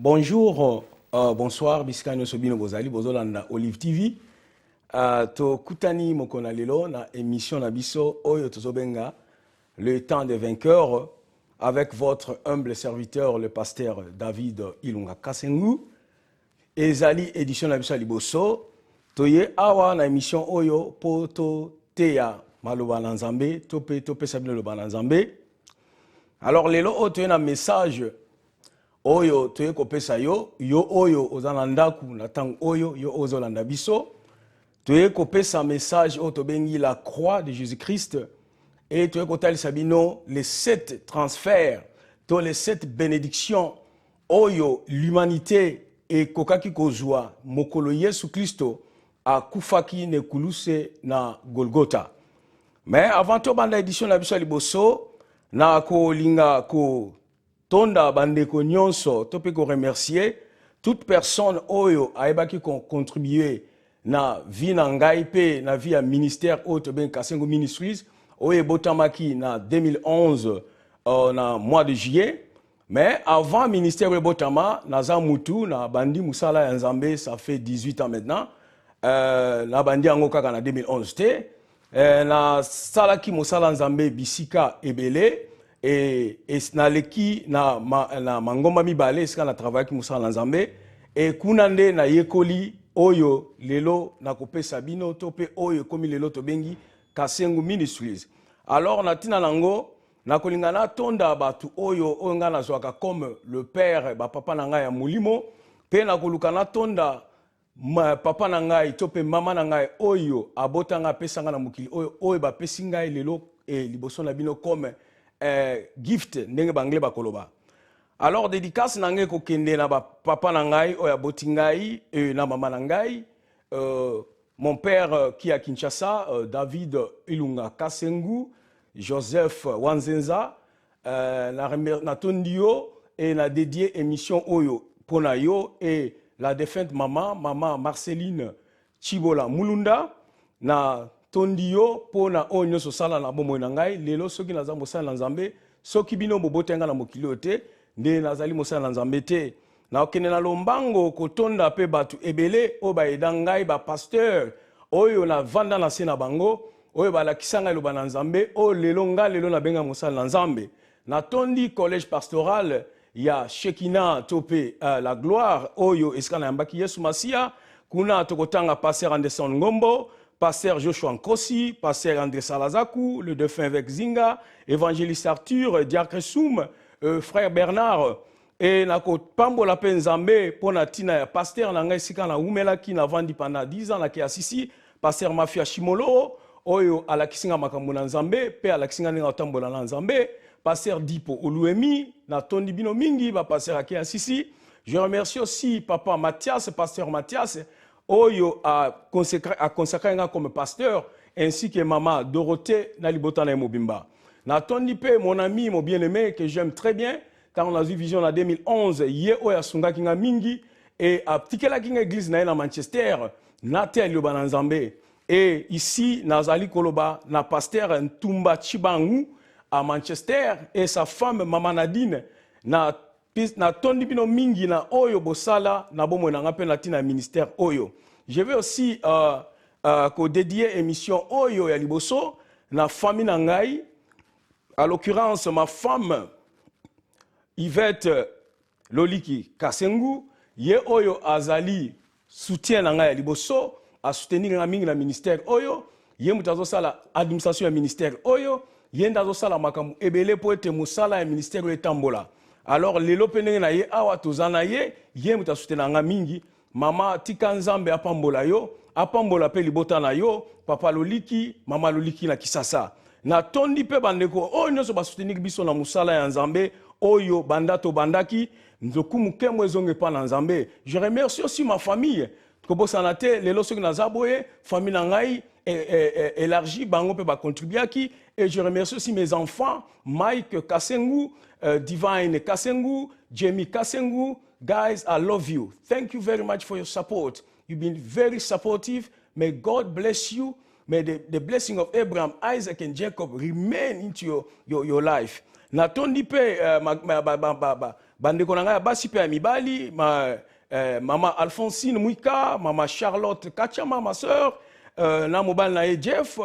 Bonjour, bonsoir, Biskano Sobino Bozali, Bozolanda Olive TV. To kutani mokona lelo na émission na biso Oyo Tozobenga, le temps des vainqueurs, avec votre humble serviteur, le pasteur David Ilunga Kasengu. Ezali édition na biso liboso. Toye awa na émission Oyo poto teya maloba na Nzambe, tope sabino loba na Nzambe. Alors lelo o toye na message Oyo toye kopesa yo oyo ozana ndaku na tang oyo yo ozolanda biso. Toye kopesa message o tobengi la croix de Jésus-Christ et toye kotali sabino les 7 transferts, les 7 bénédictions oyo l'humanité et kokaki kozwa mokolo Yesu Kristo a kufaki ne kuluse na Golgotha. Mais avant to banda édition la biso liboso na ko linga ko tonda bandeko nyonso tope ko remercier toute personne oyo aibaki kon contribuer na vie na ngai pe na vie ya ministère oyo ben Kasengo Ministries oyo botamaki na 2011 na mois de juillet. Mais avant ministère botama naza mutu na bandi musala ya Nzambe, ça fait 18 ans maintenant. Na bandi yango kaka na 2011 te. Na salaki musala Nzambe bisika ebele et na leki na mangomba mibale sika na travail ki musala Nzambe et kunande na yekoli oyo lelo na kopesa bino tope oyo komi lelo to bengi Kasengo Ministries. Alors na tina nango na kolingana tonda batu oyo nga na zwaka comme le père ba papa na ngai ya mulimo pe na kolukana tonda papa na ngai tope mama na ngai oyo abotanga pesa nga na mukili oyo ba pesi ngai lelo e liboso na bino comme gift ndenge bangle bakoloba. Alors dédicace na ngai ko kende na ba papa na ngai oyo aboti ngai e na mama na ngai mon père qui à Kinshasa, David Ilunga Kasengu, Joseph Wanzenza, na tondio et na dédié émission Oyo Ponayo et la défunte maman Marceline Chibola Mulunda, na tondio pona onyo so sala na bomo na ngai lelo soki na zambo sala Nzambe soki bino bobotenga na mokili ote nde nazali mosala Nzambe te na okene na lombango kotonda pe batu ebele o ba edangai ba pasteur oyo na vanda na sena bango oyo balakisanga loba na Nzambe o lelo nga lelo na benga mosala Nzambe na tondi collège pastoral ya Shekina tope la gloire oyo eskana yambaki Yesu Masia kuna tokotanga pasteur Anderson Ngombo, pasteur Joshua Nkosi, pasteur André Salazaku, le défunt évêque Zinga, évangéliste Arthur, diacre Soum, frère Bernard et na ko pambola pe Nzambe pona tina ya pasteur na ngai sika na umela ki na vandi pendant 10 ans na ki asisi pasteur Mafia Shimolo oyo alakisinga makambo na Nzambe pe alakisinga ninga tambola na Nzambe pasteur Dipo Oluemi na tondi bino mingi ba pasteur aki asisi. Je remercie aussi papa Mathias, pasteur Mathias oyo a consacré comme pasteur ainsi que maman Dorothée na libota na Mobimba. Na tondi pe mon ami mon bien-aimé que j'aime très bien quand on a vu vision en 2011 ye oya sunga kinga mingi et a tikela kinga église na Manchester na te loba na Nzambe et ici nazali koloba na pasteur Ntumba Chibangu à Manchester et sa femme Maman Nadine na tondi bino mingi na oyo bosala na bomo na ngape na tina ministère oyo. Je vais aussi ko dédier émission oyo ya liboso na famille na ngai, à l'occurrence ma femme Yvette Loliki Kasengu ye oyo azali soutien na ngai ya liboso a soutenir na mingi na ministère oyo ye mutazo sala administration ya ministère oyo ye ndazo sala makamu ebele po ete musala ya ministère etambola. Alors lelo penenge na ye awa tozana ye mutazo soutenir na mingi mama tika Nzambe apambola yo apambola pe libota na yo papa Loliki mama Loliki na Kisasa na tondi pe bandeko oyo nyonso ba soutenir biso na musala ya Nzambe oyo bandato bandaki nzokumu kemwe zonge pa na Nzambe. Je remercie aussi ma famille kobosana te lelo soki na zaboye famille na ngai élargi bango pe ba contribuaki et je remercie aussi mes enfants Mike Kasengu, Divine Kasengu, Jamie Kasengu. Guys, I love you. Thank you very much for your support. You've been very supportive. May God bless you. May the blessing of Abraham, Isaac and Jacob remain into your life. Na tondi pe bandeko na ngai basi pe ya mibali, Maman Alphonsine Mouika, Maman Charlotte Kachama, ma soeur, na mobile na Jeff,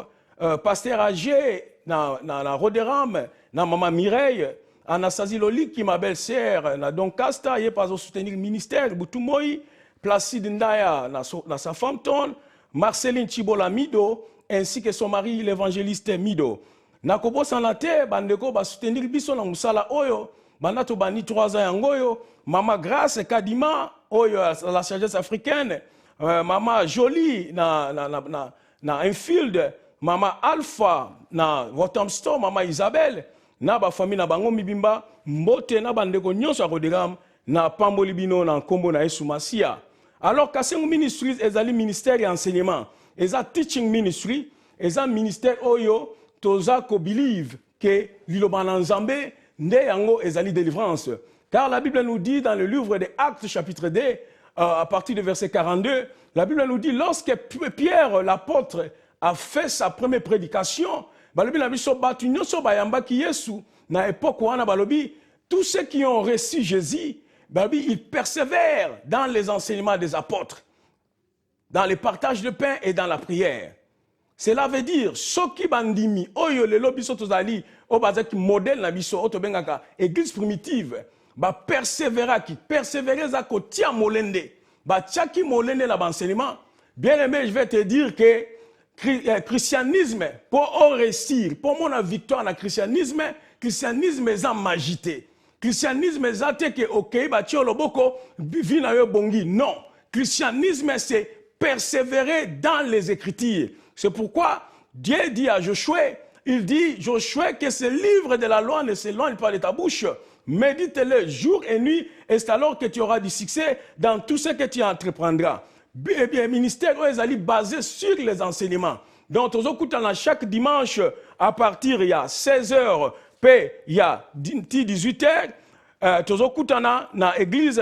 Pasteur Agé, na Roderam, na Maman Mireille, Anastasie Loliki, ma belle-sœur, na Doncasta, yé pas au soutenir le ministère, Boutumoy, Placide Ndaya, na Southampton, Marceline Chibola Mido, ainsi que son mari, l'évangéliste Mido. Na kobo sanate, bandeko, ba soutenir biso na musala oyo, banato bani 3 ans yangoyo, Maman Grace Kadima, oyo la sagesse africaine, Maman Jolie na Enfield, Maman Alpha na Walthamstow, Maman Isabelle, na ba famille na bango mibimba, mbote na bandeko nyonso akodegam na pamboli bino na nkombo na Yesu Masia. Alors Kasengu Ministries ezali ministère et enseignement, eza teaching ministry, eza ministère oyo toza ko believe que liloba na Nzambe nde yango ezali délivrance. Car la Bible nous dit dans le livre des Actes chapitre 2, à partir du verset 42, la Bible nous dit, lorsque Pierre, l'apôtre, a fait sa première prédication, tous ceux qui ont reçu Jésus, ils persévèrent dans les enseignements des apôtres, dans le partage de pain et dans la prière. Cela veut dire, ceux qui bandimi, oyo le lobby sotozali, au bazak modèle na biso, otobengaka, église primitive, ba persévérer za ko tia molende, ba tiaki molende la enseignement. Bien aimé, je vais te dire que christianisme, pour réussir, pour mon victoire dans le christianisme est en magité. Christianisme est en que ok, ba tio loboko, vina yo bongi. Non. Christianisme, c'est persévérer dans les Écritures. C'est pourquoi Dieu dit à Josué, il dit, Josué, que ce livre de la loi ne s'éloigne pas de ta bouche. Médite-le jour et nuit, et c'est alors que tu auras du succès dans tout ce que tu entreprendras. Eh bien, le ministère est basé sur les enseignements. Donc, chaque dimanche, à partir il y a 16h, puis il y a 18h, dans l'église,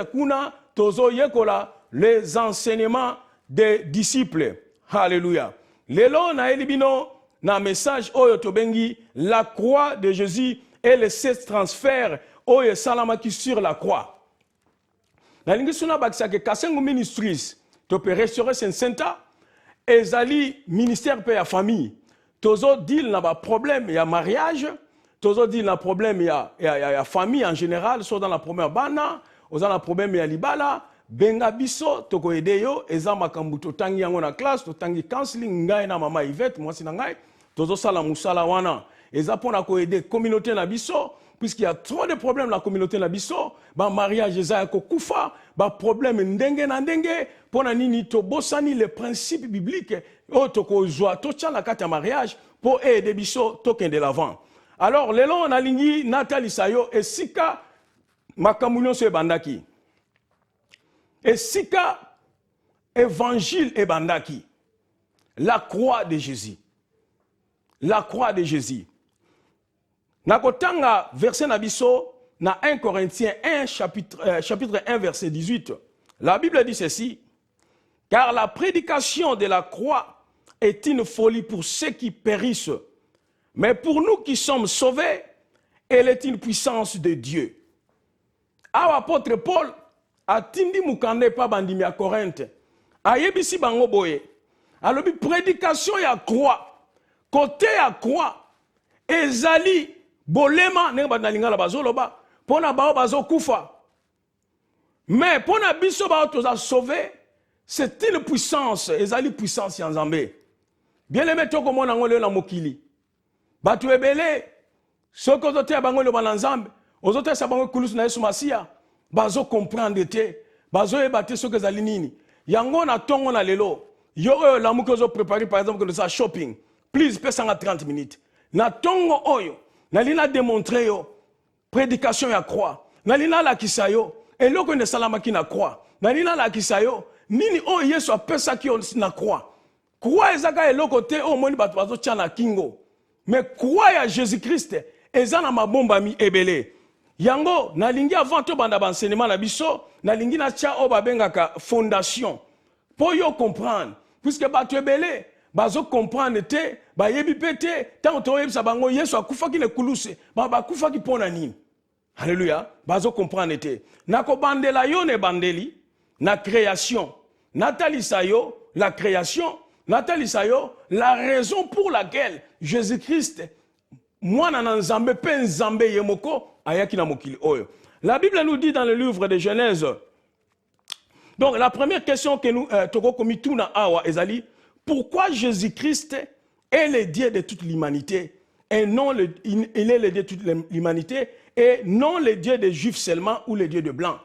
les enseignements des disciples. Alléluia. Lelo na elibino na message oyo tobengi la croix de Jésus et les 7 transferts oyo salamaki sur la croix. Na lingi suna bakisa ke Kasengu Ministries to peut restaurer sen center ezali ministère pe ya famille. Tozo deal na ba problème ya mariage, tozo deal na problème ya famille en général, so dans la première bana, oza na problème ya libala. Benga biso toko edeyo eza makambu totangi yango na classe totangi counseling ngai na mama Yvette mwasi na ngai tozo sala musala wana eza pona ko aider communauté na biso puisqu'il y a trop de problèmes dans la communauté na biso ba mariage eza ko kufa ba problème ndenge na ndenge pona nini to bosani les principes bibliques o toko zwa to tcha na kati ya mariage pour aider biso tokende l'avant. Alors lelo na lingi Nathalie Sayo esika makambu nyonso ebandaki. Et sika évangile et bandaki, la croix de Jésus. La croix de Jésus. Nakotanga verset nabiso na 1 Corinthiens 1 chapitre 1 verset 18. La Bible dit ceci: car la prédication de la croix est une folie pour ceux qui périssent, mais pour nous qui sommes sauvés, elle est une puissance de Dieu. Ah, apôtre Paul atindi mukande pa bandimi à Corinthe. Ayebisi bango boye. Alobi prédication ya croix. Côté ya croix. Ezali bolema nenga banalinga la bazoloba. Pona bao bazo kufa. Mais pona biso bao toza sauvé. C'est une puissance. Ezali puissance ya Nzambe. Bien aimé toko mona ngole na mokili. Batu ebele. Soko zote bango lo bananzambe. Ozote sa bango kulusu na Yesu Masia. Bazo comprendre te, bazo ebate ce que zali nini. Yango na tongo na lelo. Yo la muko zo préparer par exemple que ça shopping. Please pesa nga 30 minutes. Na tongo oyo, na lina démontrer yo prédication ya croix. Na lina la kisayo, eloko ne salama ki na croix. Na lina la kisayo, nini o Yesu apesa ki na croix. Croix ezaka eloko te o moni bato bazo tia na kingo. Mais croix ya Jésus-Christ ezana mabomba mi ebele. Yango, nalingi avant to banda enseignement na biso, nalingi na tia o babengaka fondation. Pour yo comprendre, puisque bato ebele, bazo comprendre te, ba yebi pete, tant to yebisa bango Yesu akufa ki ne kuluse, ba kufa ki pona nini. Alléluia. Bazo comprendre te. Nako bandela yo ne bandeli na création. Nathalie Sayo, la création. Nathalie Sayo, la raison pour laquelle Jésus-Christ, moi nan nzambe pe nzambe yemoko ayaki na mokili oyo. La Bible nous dit dans le livre de Genèse. Donc la première question que nous toko komi tuna awa ezali, pourquoi Jésus-Christ est le Dieu de toute l'humanité et non il est le Dieu de toute l'humanité et non le Dieu des Juifs seulement ou le Dieu des Blancs.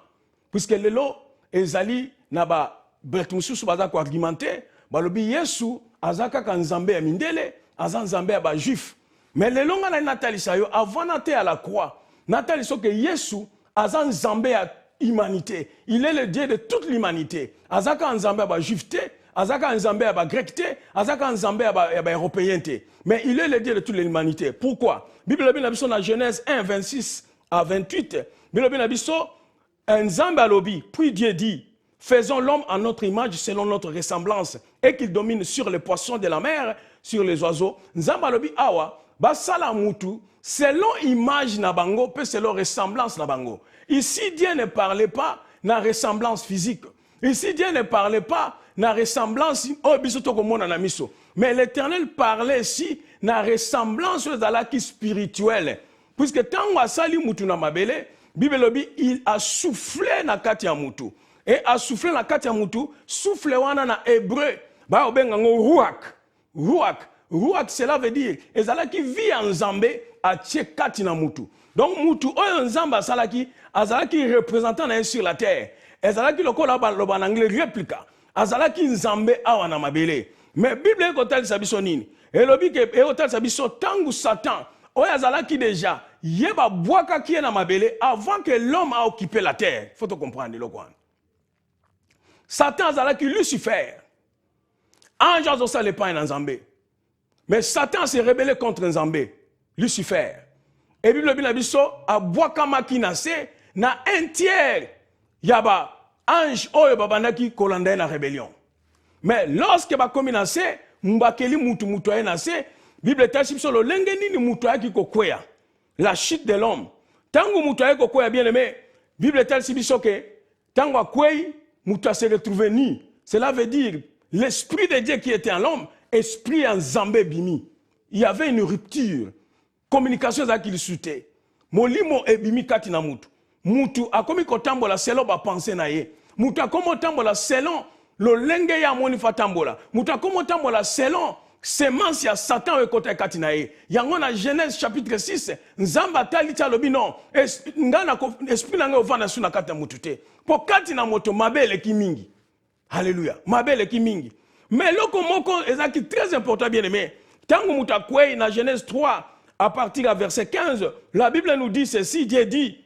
Puisque lelo ezali naba bretumsusu baza ko argumenter, balobi Yesu azaka ka nzambe ya mindele, azan nzambe ya ba Juif. Mais lelo ngana Nathalie Sayo avant naté à la croix, Nathalie so que Yesu azan nzambe ya humanité, il est le Dieu de toute l'humanité. Azaka nzambe ya ba Juif te, azaka nzambe ya ba Grec te, azaka nzambe ya ba Européen te. Mais il est le Dieu de toute l'humanité. Pourquoi? Bible biso na Genèse 1 26 à 28. Bible biso nzambe alobi, puis Dieu dit, faisons l'homme à notre image selon notre ressemblance et qu'il domine sur les poissons de la mer, sur les oiseaux. Nzambe alobi awa basala mutu selon image na bango pe selon ressemblance na bango. Ici Dieu ne parlait pas na ressemblance physique. Ici Dieu ne parlait pas na ressemblance oh biso to komona na miso. Mais l'Éternel parlait ici na ressemblance zalaki spirituelle. Puisque tango asali mutu na mabele, Bible lobi il a soufflé na kati ya mutu. Et a soufflé na kati ya mutu, souffle wana na hébreu, ba obenga ngo ruach. Ruach. Ruach, cela veut dire, ezalaki vit en Zambé a tche kati na mutu. Donc mutu oyo nzamba azalaki représentant na sur la terre. Ezalaki lokola ba en anglais réplica. Azalaki nzambe awa na mabele. Mais Bible ekotal sabiso nini? Elobi ke ekotal sabiso tangu Satan oyo azalaki déjà yeba bwaka ki na mabele avant que l'homme a occupé la terre. Faut te comprendre lokwan. Satan azalaki Lucifer. Ange azosale pa na nzambe. Mais Satan s'est rebellé contre Nzambé, Lucifer. Et puis le Bible a boakama ki nase na un tiers yaba ange oyo babandaki kolanda na rébellion. Mais lorsque ba komi nase mbakeli mutu aye nase, Bible tachip sur le lenge nini mutu ayaki kokwea. La chute de l'homme. Tango mutu ayaki kokwea bien aimé, Bible tachip sur que tango akwei mutu se retrouver nu. Cela veut dire l'esprit de Dieu qui était en l'homme, esprit en Zambé bimi. Il y avait une rupture. Communication za qui souté. Molimo e bimi kati na mutu. Mutu akomi kotambola selon ba pensée na ye. Mutu akomo tambola selon lo lenge ya moni fatambola. Mutu akomo tambola selon semence ya Satan e kota kati na ye. Yango na Genèse chapitre 6, nzamba tali talobi non. Ngana esprit na ngo vana suna kati na mutu te. Po kati na moto mabele ki mingi. Alléluia. Mabele ki mingi. Mais loko moko ezaki très important bien aimé. Tango mutakwei na Genèse 3 à partir du verset 15, la Bible nous dit ceci, Dieu dit,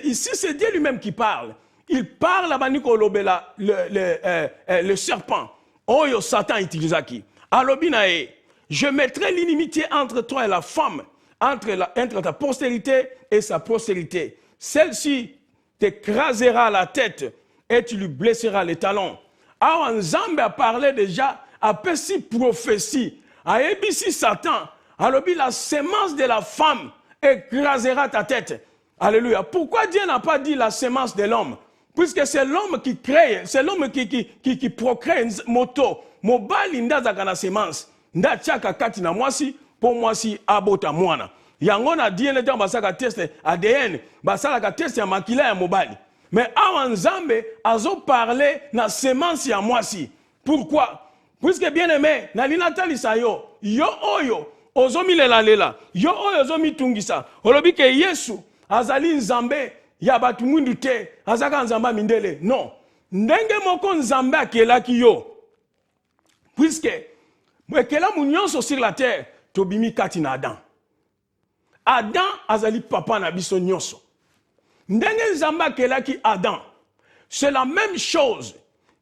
ici c'est Dieu lui-même qui parle. Il parle à Baniko Lobela, le serpent. Oyo Satan utilisaki. Alobinae, je mettrai l'inimitié entre toi et la femme, entre ta postérité et sa postérité. Celle-ci t'écrasera la tête et tu lui blesseras les talons. Alors, Nzambe a parlé déjà, a pessi prophétie, a ébissi Satan, alors la sémence de la femme écrasera ta tête. Alléluia. Pourquoi Dieu n'a pas dit la sémence de l'homme? Puisque c'est l'homme qui crée, c'est l'homme qui procrée moto. Mobali nda zaka na sémence. Nda tchaka kati na mwasi, po mwasi abota mwana. Yango na DNA dans basaka test ADN, basaka test ya makila ya mobali. Mais awa Nzambe azo parler na sémence ya mwasi. Pourquoi? Puisque bien aimé, na linatali sayo, yo oyo ozomi lela, yo oyo ozomi tungisa. Olobi ke Yesu azali Nzambe ya batu mwindu te, azaka Nzamba mindele. Non. Ndenge moko Nzambe akelaki yo. Puisque mwekela munyonso sur la terre, tobimi kati na Adam. Adam azali papa na biso nyonso. Ndenge Nzambe akelaki Adam, c'est la même chose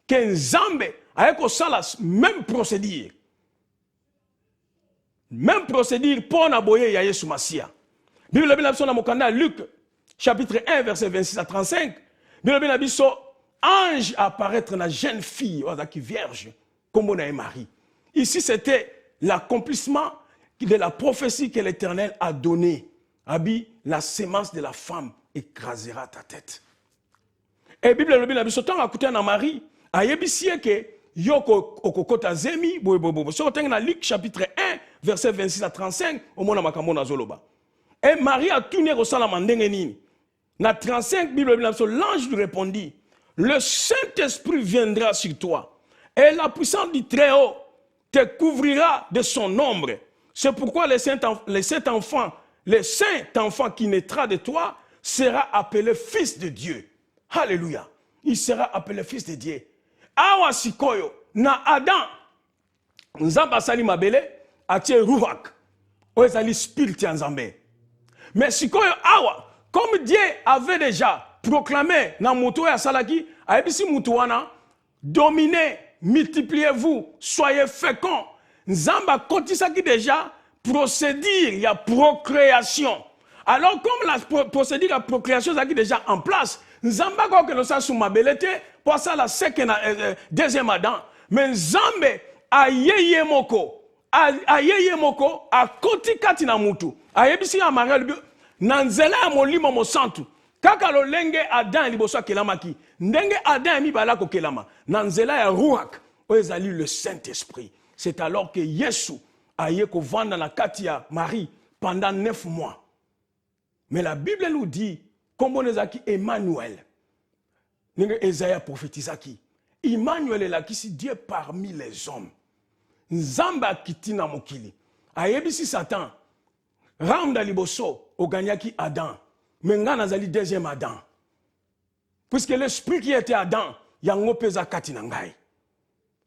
que Nzambe avec la même procédure. Même procédure pour naboyer ya Yesu Masia. Bible la Bible na mokanda Luc chapitre 1 verset 26 à 35. Bible la biso ange apparaître na jeune fille qui vierge comme on a Marie. Ici c'était l'accomplissement de la prophétie que l'Éternel a donnée. Abi la sémence de la femme écrasera ta tête. Et la Bible le dit, si tu as Marie, ayebisi que yoko okokota zemi, si tu as Luc chapitre 1, verset 26 à 35, au moins makambo zoloba. Et Marie a tourné au salamandenge nini. Na 35, Bible l'ange lui répondit, le Saint-Esprit viendra sur toi, et la puissance du Très-Haut te couvrira de son ombre. C'est pourquoi le saint enfant qui naîtra de toi sera appelé fils de Dieu. Alléluia. Il sera appelé fils de Dieu. Awa sikoyo, na Adam, nzamba sali mabele, atie ruach, oezali spirit ya nzambe. Mais sikoyo awa, comme Dieu avait déjà proclamé na muto ya salaki, aebisi mutu wana, dominez, multipliez-vous, soyez féconds. Nzamba kotisaki déjà procédure, il y a procréation. Alors comme la procédure de procréation est déjà en place, Nzamba ko que nous sa sous mabelete pour ça la deuxième Adam, mais Nzambe ayeye moko a koti kati na mutu. Ayebisi ya Marie na nzela ya molimo mosantu. Kaka lo lenge Adam liboso kelamaki. Ndenge Adam mi bala ko kelama. Na nzela ya ruach ezali le Saint-Esprit. C'est alors que Yesu aye ko vanda na kati ya Marie pendant 9 mois. Mais la Bible nous dit, comme on est Emmanuel, Esaïe prophétisaki, Emmanuel est là qui si Dieu parmi les hommes. Nzamba kitina mokili. Ayebisi Satan, Ramda liboso, oganyaki Adam. Mais ngana zali deuxième Adam. Puisque l'esprit qui était Adam, yango pesa katina ngai.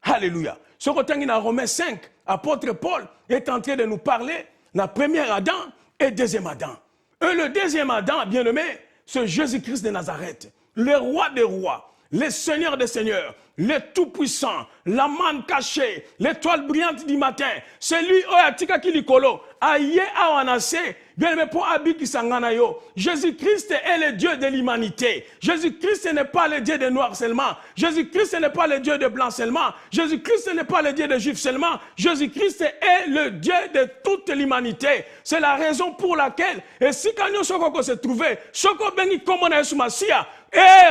Alléluia. Ce côté dans Romains 5, apôtre Paul est en train de nous parler de la première Adam et deuxième Adam. Et le deuxième Adam, bien aimé, c'est Jésus-Christ de Nazareth, le roi des rois, le seigneur des seigneurs, le tout-puissant, la manne cachée, l'étoile brillante du matin. C'est lui, Oyatika Kilikolo, Aye Awanase, bien aimé pour Abiki Sanganayo. Jésus-Christ est le Dieu de l'humanité. Jésus-Christ n'est pas le Dieu des Noirs seulement. Jésus-Christ n'est pas le Dieu des Blancs seulement. Jésus-Christ n'est pas le Dieu des Juifs seulement. Jésus-Christ est le Dieu de toute l'humanité. C'est la raison pour laquelle, et si Kanyo Sokoko se trouvait, Soko Bengi Komona Esumasia,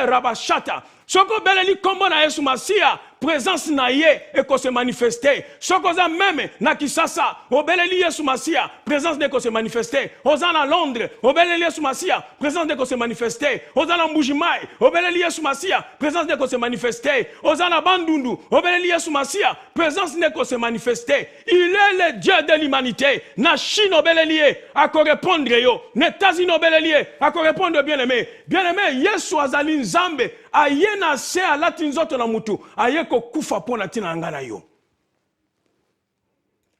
Rabashata, Soko Beleli Komona Esumasia, présence naye et qu'on se manifester. Soko za même na Kisasa, Obeleli Esumasia, présence de qu'on se manifester. Ozana Londres, Obeleli Esumasia, présence de qu'on se manifester. Ozana Mbujimai, Obeleli Esumasia, présence de qu'on se manifester. Ozana Bandundu, Obeleli Esumasia, présence de qu'on se manifester. Il est le Dieu de l'humanité. Na Chine Obeleli à correspondre yo. Netazino Obeleli à correspondre bien aimé. Bien aimé, Yesu azali Nzambe, ayena se alati nzoto na mutu, ayeko kufa pona tina ngana yo.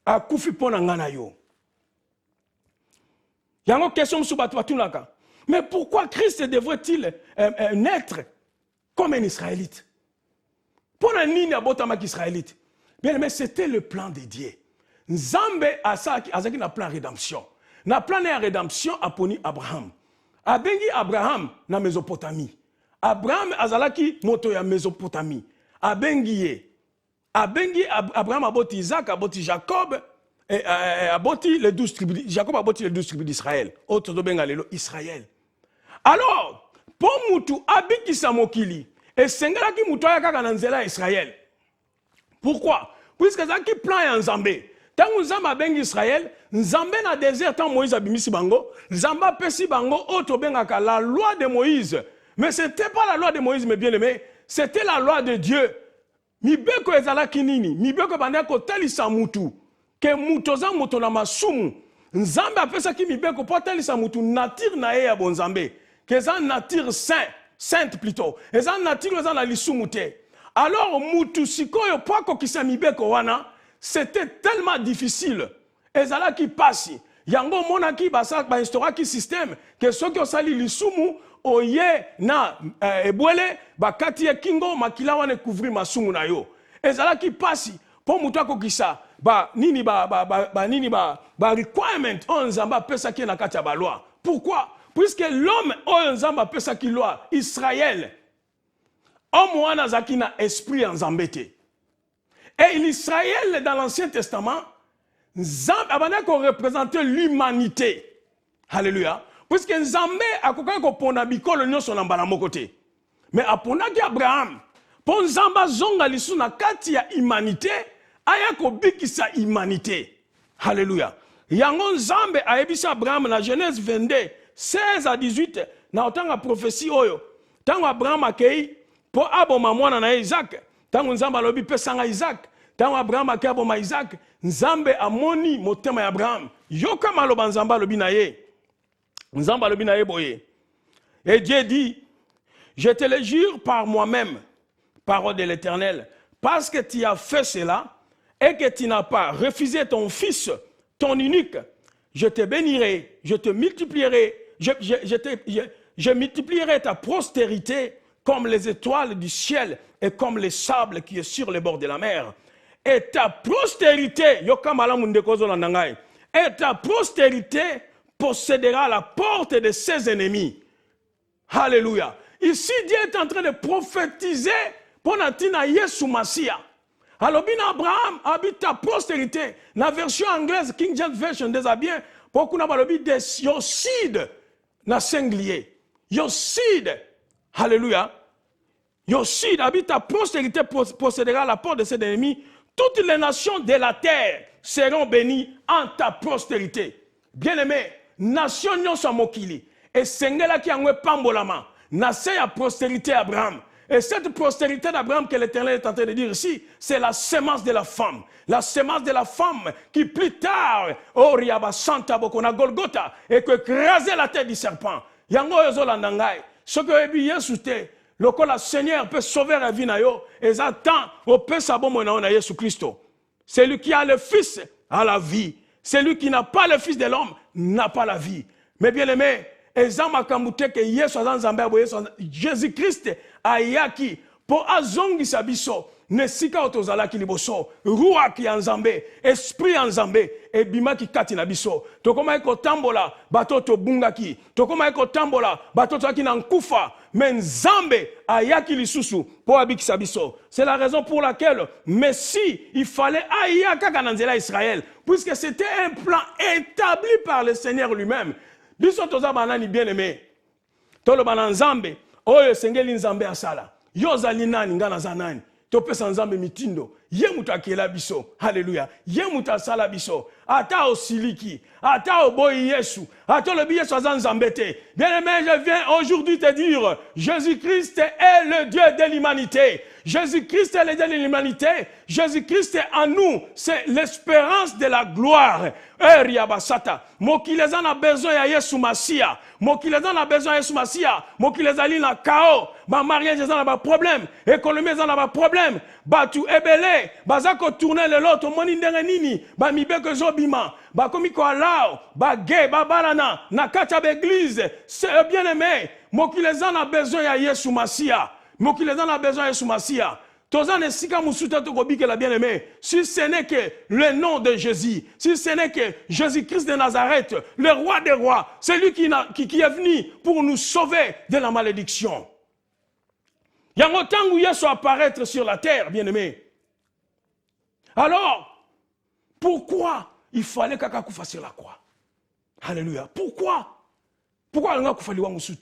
Akufi pona ngana yo. Yango question msuba tuatunaka. Mais pourquoi Christ devrait-il naître comme un Israélite? Pona nini abotamaki Israélite? Bien mais c'était le plan de Dieu. Nzambe azaki na plan rédemption. Na plan de rédemption aponi Abraham. Abengi Abraham na Mésopotamie. Abraham azalaki moto ya Mésopotamie. Abengi Abraham aboti Isaac, aboti Jacob, et aboti les 12 tribus. Jacob aboti les 12 tribus d'Israël. Autre dobenga lelo Israël. Alors, pour mutu abiki samokili, et sengalaki mutu ayaka na nzela Israël. Pourquoi? Puisque zaki plan ya Nzambe. Tangu Nzambe abengi Israël, Nzambe na désert tant Moïse abimisi bango, Nzambe pesi bango auto bengaka la loi de Moïse. Mais ce n'était pas la loi de Moïse, mes bien-aimés, c'était la loi de Dieu. Mibeko ezalaki nini? Mibeko bandeko talisa mutu. Ke mutoza muto na masumu. Nzambe apesaki mibeko po talisa mutu nature na ye ya bonzambe. Que ça nature sainte plutôt. Et ça nature za na lisumu te. Alors mutu sikoyo po kokisa mibeko wana, c'était tellement difficile. Ezalaki pasi. Yango monaki basa ba instauraki système que ceux qui osali lisumu oye na ebwele bakati ya kingo makila wane couvrir masumu na yo. Ezalaki pasi po mutu akokisa ba requirement on Nzamba pesa ki na kati ya ba loi. Pourquoi? Puisque l'homme on Nzamba pesa ki loi Israël. Homme wana zaki na esprit en Nzambete. Et l'Israël dans l'Ancien Testament Nzamba abana ko représenter l'humanité. Alléluia. puisque Nzambe akoka ko pona bikolo nyonso na mbala moko te. Mais aponaki Abraham po Nzamba zonga lisu na kati ya humanité aya ko bikisa humanité. Alléluia. Yango Nzambe ayebisa Abraham na Genèse 22 16 à 18 na otanga prophétie oyo. Tango Abraham akei po aboma mwana na Isaac. Tango Nzambe alobi pesanga Isaac. Tango Abraham akei aboma Isaac, Nzambe amoni motema ya Abraham. Yoka maloba Nzambe alobi na ye. Nzambe alobi na ye boye. Et Dieu dit, je te le jure par moi-même, parole de l'Éternel, parce que tu as fait cela et que tu n'as pas refusé ton fils, ton unique, je te bénirai, je te multiplierai, je multiplierai ta postérité comme les étoiles du ciel et comme les sables qui est sur les bords de la mer. Et ta postérité, et ta postérité possédera la porte de ses ennemis. Alléluia. Ici, Dieu est en train de prophétiser pour Natina Yesu Masia. Alors, bien Abraham habite ta postérité. La version anglaise, King James Version, des bien, pour qu'on ait des Yosid, na singlier. Yosid. Alléluia. Yosid habite ta postérité, possédera la porte de ses ennemis. Toutes les nations de la terre seront bénies en ta postérité. Bien-aimé, nation nyonso mokili. Et sengela qui a pambolama. Nase ya postérité Abraham. Et cette postérité d'Abraham que l'Éternel est en train de dire ici, c'est la sémence de la femme. La sémence de la femme qui plus tard, Oriaba Santa Bokona Golgotha, et que écraser la tête du serpent. Yango yozolandangai. Ce que ebi Yesu te, le Seigneur peut sauver la vie na yo, et ça tant au peut sabomo na Yesu Christo. Celui qui a le Fils a la vie. Celui qui n'a pas le Fils de l'homme n'a pas la vie. Mais bien aimé, Jésus-Christ ayaki po azongisa biso nesika otozalaki liboso ruaki ya Nzambe esprit ya Nzambe ebimaki kati na biso tokoma kotambola bato tobungaki tokoma kotambola bato tozaki na nkufa mais Nzambe ayaki lisusu po abikisa biso. C'est la raison pour laquelle Messie il fallait ayaka kana nzela Israël puisque c'était un plan établi par le Seigneur lui-même. Biso toza banani bien-aimé. Tolo bana Nzambe, oyo sengeli Nzambe asala. Yo zali nani ngana za nani? Topesa Nzambe mitindo. Ye mutu akela biso. Alléluia. Ye mutu asala biso. Ata osiliki, ata oboyi Yesu, ata le Yesu aza Nzambe te. Bien-aimé, je viens aujourd'hui te dire, Jésus-Christ est le Dieu de l'humanité. Jésus-Christ est le Dieu de l'humanité. Jésus-Christ est en nous. C'est l'espérance de la gloire. Riabasata. Mokilezan a besoin de Yesu Masia. Mokilezan a besoin de Yesu Masia. Mokilezali na kao. Ba mariage en a pas problème. Économie en a pas problème. Ba tu ebele. Ba za ko tourner le lot. Moni ndenge nini. Ba mibe que zobima. Ba komi ko alao. Ba gay. Ba balana. Na kacha l'église. C'est bien aimé. Mokilezan a besoin de Yesu Masia. Mokilezan a besoin de Yesu Masia. Si ce n'est que le nom de Jésus, si ce n'est que Jésus-Christ de Nazareth, le roi des rois, c'est lui qui est venu pour nous sauver de la malédiction. Il y a longtemps où Yesu apparaître sur la terre, bien-aimé. Alors, pourquoi il fallait Kakakufa sur la croix? Alléluia. Pourquoi? Pourquoi il fallait Kakakufa?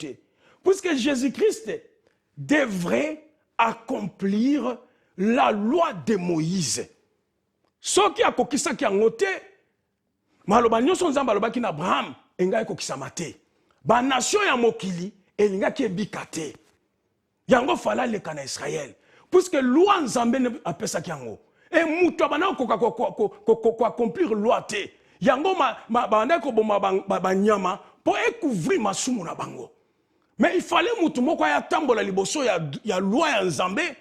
Puisque Jésus-Christ devrait accomplir la loi de Moïse. Ce qui a kokisa qui a noté, maloba nyonso Nzambe alobaki na Abraham, enga kokisa mate. Ba nation ya mokili elinga ki ebikate. Yango fala le kana Israël. Puisque loi Nzambe apesa ki yango. Et muto bana ko accomplir loi te. Yango banda ko boma ba nyama pour couvrir masumu na bango. Mais il fallait mutu moko ya tambola liboso ya loi ya Nzambe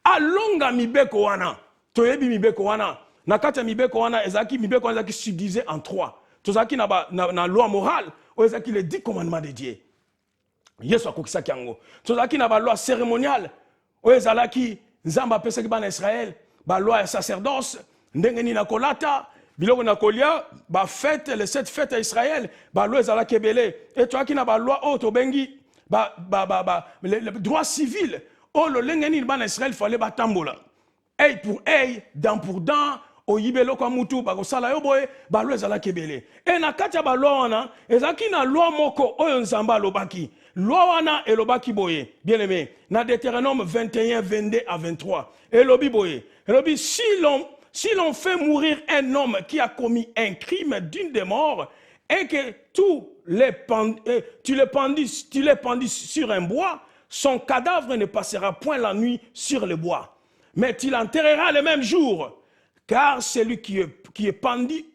alonga mibeko wana. Toyebi mibeko wana. Na kati ya mibeko wana ezaki mibeko wana ezaki subdivisé en 3. Tozaki na loi morale, ezaki les 10 commandements de Dieu. Yesu akokisa kiango. Tozaki na ba loi cérémoniale, ezalaki Nzamba pesaki bana Israël, ba loi ya sacerdoce, ndenge ni na kolata, biloko na kolia, ba fête les 7 fêtes à Israël, ba loi ezalaki ebele. Et tozaki na ba loi auto bengi le droit civil. Oh, le lengeni ban Israël fallait batambola. Œil pour œil, dent pour dent, oyibelo kwa mutu bakosala yo boye balwa ezalaki ebele e na kati ya balwa wana ezalaki na lwa moko oyo nzambe alobaki lwa wana elobaki boye bien aimé na Deutéronome 21 22 à 23 elobi boye elobi si l'on fait mourir un homme qui a commis un crime d'une des morts et que tu le pendis sur un bois, son cadavre ne passera point la nuit sur le bois, mais tu l'enterreras le même jour, car celui qui est pendu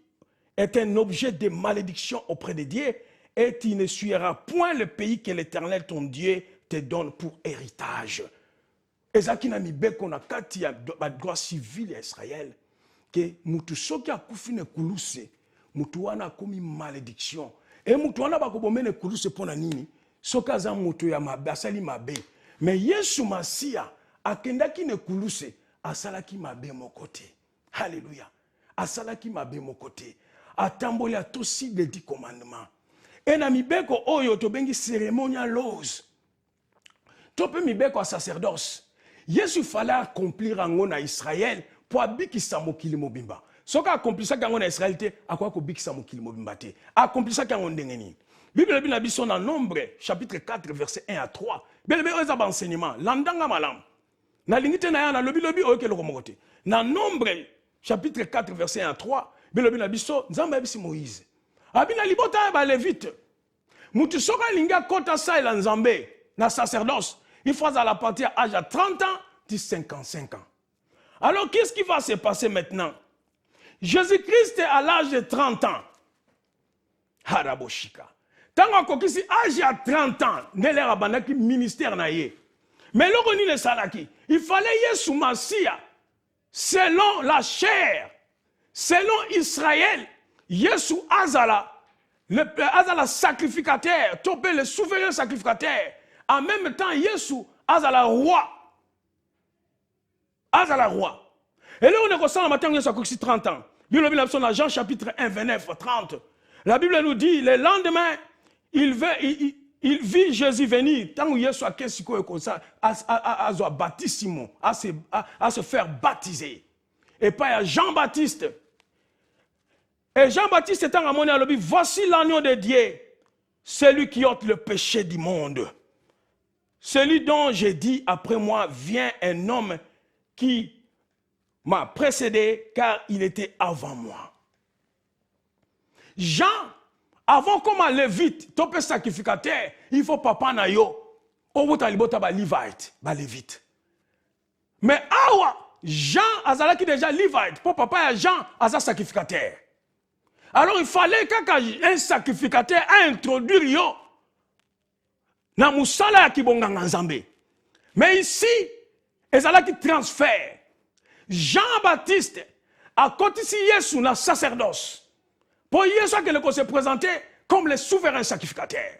est un objet de malédiction auprès de Dieu, et tu ne suivras point le pays que l'Éternel ton Dieu te donne pour héritage. Ezaki na mibeko na kati ya droit civil ya Israël que mutu soki akufi ne kuluse mutu wana komi malédiction et mutu wana bakobomene kuluse pona nini soki aza mutu ya mabe asali mabe mais Yesu Masia akendaki ne kuluse asalaki mabe mokote. Alléluia. Asalaki mabe mokote. Atamboli atosi les 10 commandements. Et na mibeko oyo tobengi ceremonial laws. Tope mibeko a sacerdoce. Yesu fallait accomplir en na Israël pour abikisa mokili mobimba. Soka accomplir ça quand on Israël te akwa ko bikisa mokili mobimba te. Accomplir ça quand on ndengeni. Bible na biso na Nombre chapitre 4 verset 1 à 3. Bible oza ba enseignement landanga malam. Na lingite na ya na lobi oyo ke loko mokote. Na Nombre chapitre 4 verset 1 à 3. Bible na biso nzamba bisi Moïse. Abina libota ba levite. Mutu soka linga kota sa ila nzambe na sacerdoce. Il faut à la partie à l'âge de 30 ans, de 55 ans. Alors, qu'est-ce qui va se passer maintenant? Jésus-Christ est à l'âge de 30 ans. Haraboshika. Tant qu'on est à l'âge de 30 ans, il y a un ministère. Mais le salaki, il fallait Yesu Masia, selon la chair, selon Israël, Yesu Azala, le sacrificateur, topé le souverain sacrificateur. En même temps, Yesu azala roi. Azala roi. Et là, on est constant, le matin, Yesu a 30 ans. Bible dans Jean chapitre 1, 29, 30. La Bible nous dit, le lendemain, il vit Jésus venir. Tant que Yesu a qu'est-ce comme ça, à se faire baptiser. Et pas à Jean-Baptiste. Et Jean-Baptiste étant à mon avis, voici l'agneau de Dieu, celui qui ôte le péché du monde. Celui dont j'ai dit, après moi vient un homme qui m'a précédé car il était avant moi. Jean, avant comme un lévite, topé sacrificateur, il faut papa na yo. Au bout de ba lévite. Mais awa, Jean azalaki déjà lévite, pour papa et Jean aza sacrificateur. Alors il fallait qu'un sacrificateur introduire yo. Na musala ya kibonganga nzambe. Mais ici, ezala qui transfère. Jean-Baptiste a kotisi Yesu na sacerdoce. Pour Yesu qu'il se présentait comme le souverain sacrificateur.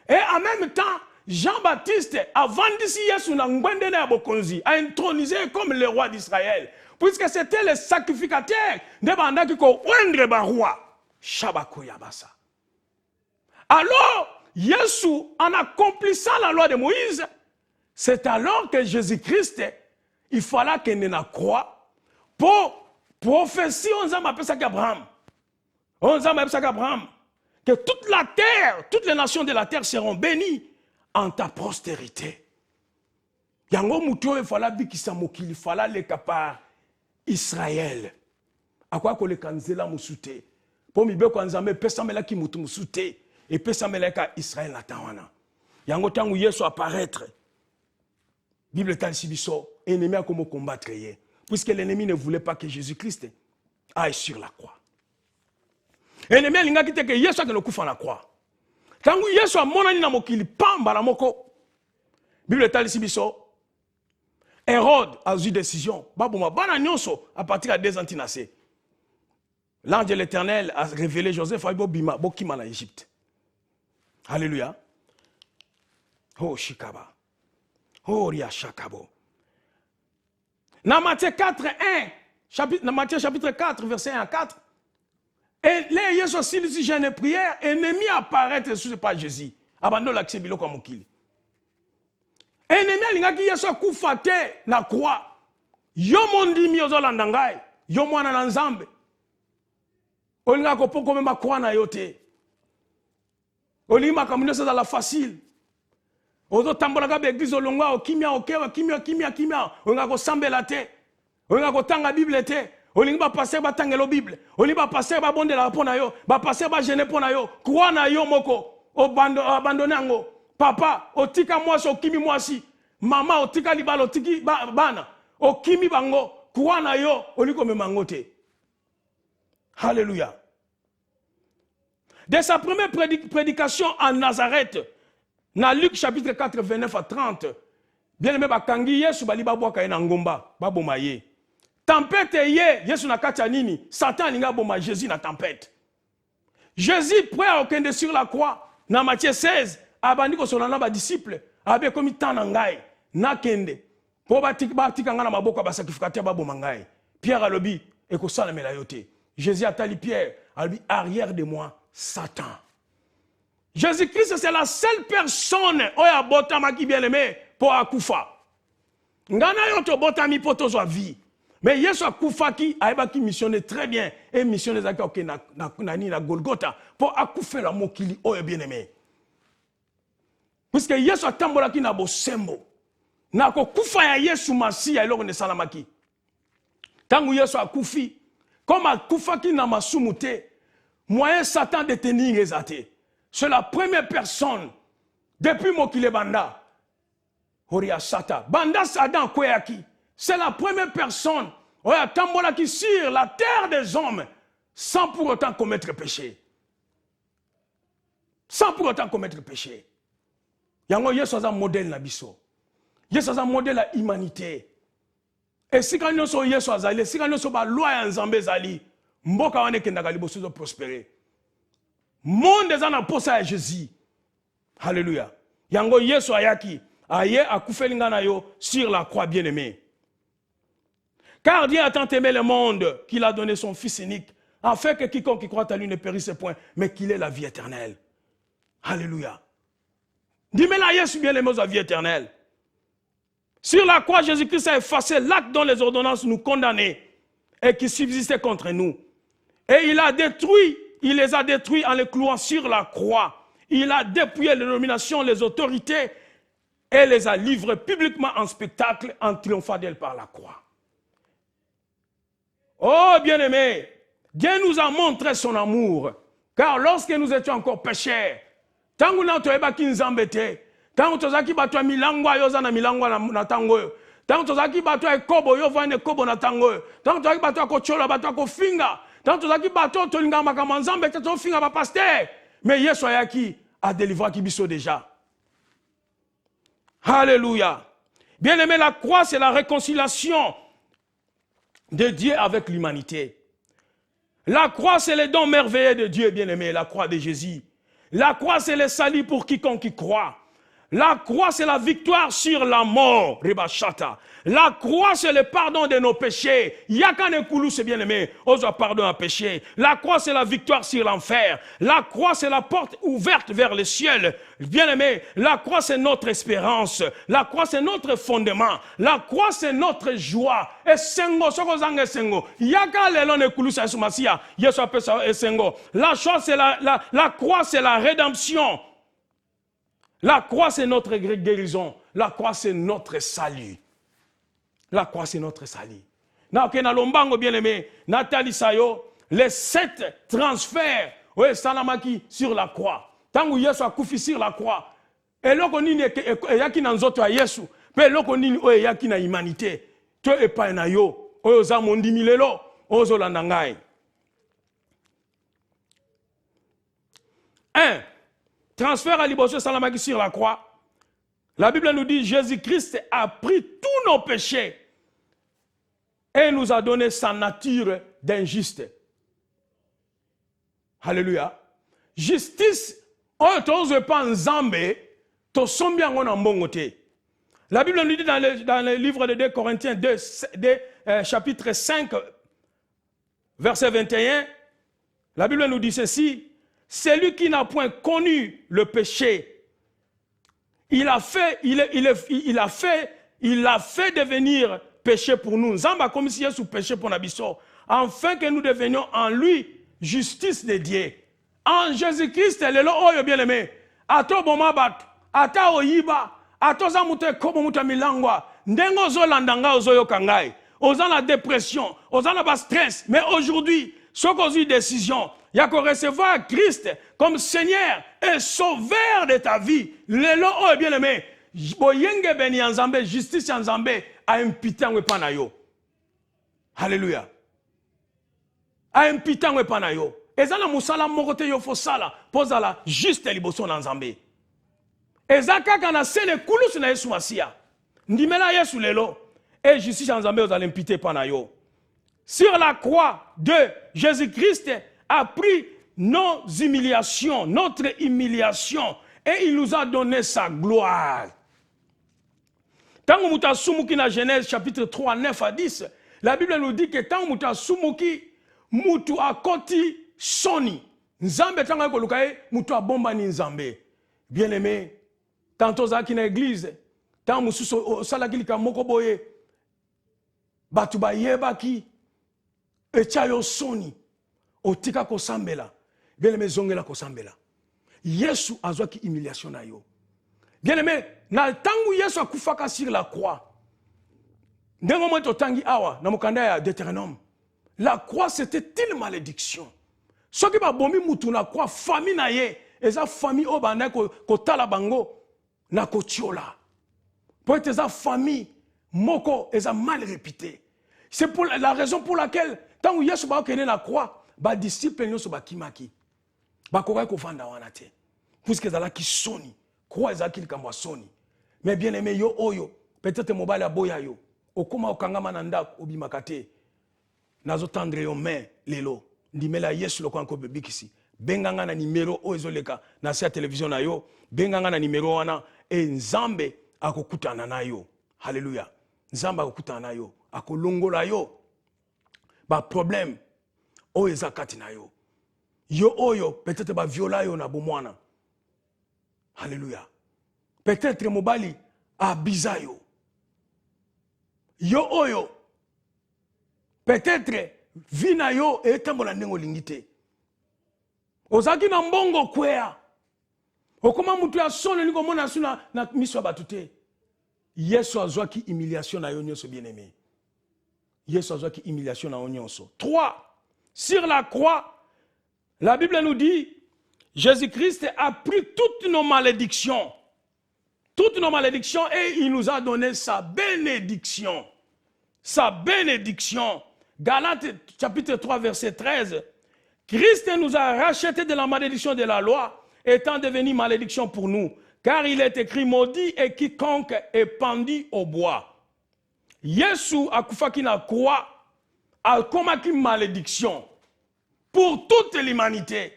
Et en même temps, Jean-Baptiste a vendu Yesu na ngwende na bokonzi, a intronisé comme le roi d'Israël. Puisque c'était le sacrificateur de bandaki ko wendre ba roi. Shabako yabasa. Alors, Yesu, en accomplissant la loi de Moïse, c'est alors que Jésus-Christ, il fallait qu'il ne la croie pour prophétie, on appelle ça qu'Abraham. On appelle ça qu'Abraham. Que toute la terre, toutes les nations de la terre seront bénies en ta postérité. Yango muto il fallait il fallait le capar Israël. À quoi que le kanzela musute? Pour mi be kanzame pesamela ki mutu musute. Et puis ça me l'a Israël n'attend. Yango tangu Yesu apparaître. Bible tal sibiso ennemi a comment combattre hier. Puisque l'ennemi ne voulait pas que Jésus-Christ aille sur la croix. Ennemi linga kite que Yesu a que le coup la croix. Tangu Yesu a monani na mokili pamba la moko. Bible tal sibiso Hérode a eu décision. Babuma bana nyonso à partir de 2 ans tinasé. L'ange de l'Éternel a révélé Joseph a bima bokima na Égypte. Alléluia. Oh Shikaba. Oh Ria Shakabo. Dans Matthieu 4, 1, dans Matthieu chapitre 4, verset 1 à 4, et là, Yesu aussi dit, j'ai une prière, ennemi apparaît sur pas Jésus. Abandonne l'accès bilo comme okili. Ennemi a l'ingaki Yesu kufate na croix. Yo mondi mi ozolandangai. yo mwana na nzambe olinga ko poko mema kwa na yote olima kamunyo ça la facile ozo tambola ka be église olongwa okimia okewa kimia olinga ko sambela te olinga ko tanga bible te olinga ba passer ba tangelo bible olinga ba passer ba bondela pona yo ba passer ba gêner pona yo kwa na yo moko abandonner ngo papa otika mwasi okimi mwasi mama otika libala otiki bana okimi bango kwa na yo oliko memango te. Alléluia. De sa première prédication à Nazareth, dans Luc chapitre 4, 29 à 30, bien aimé bakangi Yesu bali babwaka ye na ngomba baboma ye. Tempête ye Yesu na kati ya nini? Satan alinga boma Jésus na tempête. Jésus prêt à okende sur la croix dans Matthieu 16 abandi ko solana ba disciple abe komi tana ngai na kende po batika ngana maboko ba sacrificateur baboma ngai. Pierre alobi ekosala mela yote. Jésus a tali Pierre, a dit arrière de moi, Satan. Jésus-Christ, c'est la seule personne oya botama qui bien aimé pour akufa. Ngana yoto botami pour tozwa vie. Mais Yesu akufa qui aiba qui missionne très bien et missionne les akoko na Golgotha pour akufa la mokili oya bien aimé. Puisque Yesu atambola ki na bosembo. Na ko kufa ya Yesu Masiya eloko ne salamaki. Tangu Yesu akufi comme akufa ki na masumu te, moyen Satan de tenir ezate. C'est la première personne depuis mokile banda. Horia Satan. Banda Satan kweyaki. C'est la première personne oya tambola ki sur la terre des hommes sans pour autant commettre péché. Sans pour autant commettre péché. Yango Yesu aza modèle na biso. Yesu aza modèle la humanité. Et si quand nous sommes Yesu azali, si quand nous sommes loi ya Nzambe zali, mboka wane kendaka liboso zo prospérer. Monde eza na posa ya Jésus. Alléluia. Yango Yesu ayaki, aye akufelinga na yo sur la croix bien-aimée. Car Dieu a tant aimé le monde qu'il a donné son Fils unique, afin que quiconque qui croit à lui ne périsse point, mais qu'il ait la vie éternelle. Alléluia. Dis-moi la Yesu bien-aimé la vie éternelle. Sur la croix, Jésus-Christ a effacé l'acte dont les ordonnances nous condamnaient et qui subsistait contre nous. Et il les a détruits en les clouant sur la croix. Il a dépouillé les nominations, les autorités et les a livrés publiquement en spectacle en triomphant d'elle par la croix. Oh bien-aimés, Dieu nous a montré son amour, car lorsque nous étions encore pécheurs, tant que nous avons tangu tozaki batwa milangwa yo zana milangwa na tango yo tangu tozaki batwa ekobo yo vane kobo na tango yo tangu tozaki batwa ko chola batwa ko finga tangu tozaki batwa tolinga makama nzambe to finga ba pasteur mais Yesu ayaki a délivré ki biso déjà. Alléluia. Bien-aimé, la croix c'est la réconciliation de Dieu avec l'humanité. La croix c'est le don merveilleux de Dieu, bien-aimé, la croix de Jésus. La croix c'est le salut pour quiconque qui croit. La croix, c'est la victoire sur la mort. La croix, c'est le pardon de nos péchés. Yakane Koulou, c'est bien aimé. Ose pardon à péché. La croix, c'est la victoire sur l'enfer. La croix, c'est la porte ouverte vers le ciel. Bien aimé, la croix, c'est notre espérance. La croix, c'est notre fondement. La croix, c'est notre joie. Et sengo, soko zange sengo. Yaka lelone Koulou, c'est Masiya. Yesu appelle ça sengo. La croix, c'est la rédemption. La croix, c'est notre guérison. La croix, c'est notre salut. La croix, c'est notre salut. Na lombango bien-aimé, Nathalie Sayo, les 7 transferts, oui, salamaki sur la croix. Tangu Yesu a koufi sur la croix. Et loko nini yaki na nzoto ya Yesu, pe loko nini oye yaki na humanité. To epa na yo, oyo za mondimi lelo, ozo landangai. 1. Transfert à l'Ibosso Salamaki sur la croix. La Bible nous dit Jésus-Christ a pris tous nos péchés et nous a donné sa nature d'injuste. Alléluia. Justice, on ne pas en Zambé, to sombia ngona mbongote. La Bible nous dit dans le livre de 2 Corinthiens 2, chapitre 5, verset 21, la Bible nous dit ceci. Celui qui n'a point connu le péché, il a fait devenir péché pour nous. Zamba comme si Yesu péché pour Nabiso. afin que nous devenions en lui justice de Dieu. En Jésus-Christ, lelo oyo bien aimé, ato boma bat, ata oyiba, ato za mute kobo muta milangwa, ndengo zo landanga ozo yokangai, oza la dépression, oza la bas stress, mais aujourd'hui, ce qu'on a eu décision, il y a qu'à recevoir Christ comme Seigneur et Sauveur de ta vie. Lelo oyo bien aimé, boyenge beni nzambe, justice nzambe a impita ngwe pana yo. Alléluia. A impita ngwe pana yo. Eza na musala moko te yo fo sala pozala juste liboso na nzambe. Eza kaka na sene kulusu na Yesu Masia. Ndimela Yesu lelo et justice nzambe ozala impite pana yo. Sur la croix de Jésus-Christ a pris nos humiliations, notre humiliation et il nous a donné sa gloire. Tant muta sumuki na Genèse chapitre 3 9 à 10, la Bible nous dit que tant muta sumuki mutu akoti soni nzambe tanga ko lukaye mutu abomba ni nzambe. Bien aimé, tantôt zaki na église, tant mususo sala kilika moko boye batu ba yebaki echayo soni otika ko sambela. Bien aimé zongela ko sambela. Yesu azwaki humiliation na yo. Bien aimé, na tangu Yesu akufaka sur la croix. Ndengo mweto tangi awa na mukanda ya Deutéronome. La croix c'était une malédiction. Ce qui va bomi mutu na croix famille na ye, eza famille obanda ko tala bango na ko tiola. Pour être eza famille moko eza mal réputée. C'est pour la raison pour laquelle tangu Yesu ba okene na croix, ba disciple nyoso ba kimaki. Ba koka ko fanda wana te. Puisque eza la ki soni. Croix ezaki likambo soni. Mais bien aimé yo oyo, peut-être mobile aboya yo. Okoma okangama na ndako obimaka te. Nazo tendre yo main lelo. Ndimela Yesu lokwanko bebikisi. Benganga na numéro o ezoleka na sa télévision na yo. Benganga na numéro wana e nzambe akokutana na yo. Hallelujah. Nzambe akokutana na yo. Akolongola yo. Ba problème o ezakati na yo. Yo oyo peut-être ba viola yo na bomwana. Alléluia. Peut-être mobali abiza yo. Yo oyo. Peut-être vina yo etambola ndengo lingite. Ozaki na mbongo kwea. Okoma mutu ya sono niko mona suna na miso batute. Yesu azwaki humiliation na yo nyonso bien-aimé. Yesu azwaki humiliation na yo nyonso. 3. Sur la croix, la Bible nous dit Jésus-Christ a pris toutes nos malédictions. Toutes nos malédictions et il nous a donné sa bénédiction. Sa bénédiction. Galates chapitre 3 verset 13. Christ nous a rachetés de la malédiction de la loi, étant devenu malédiction pour nous. Car il est écrit maudit et quiconque est pendu au bois. Yesu akufaki na croix akomaki malédiction pour toute l'humanité.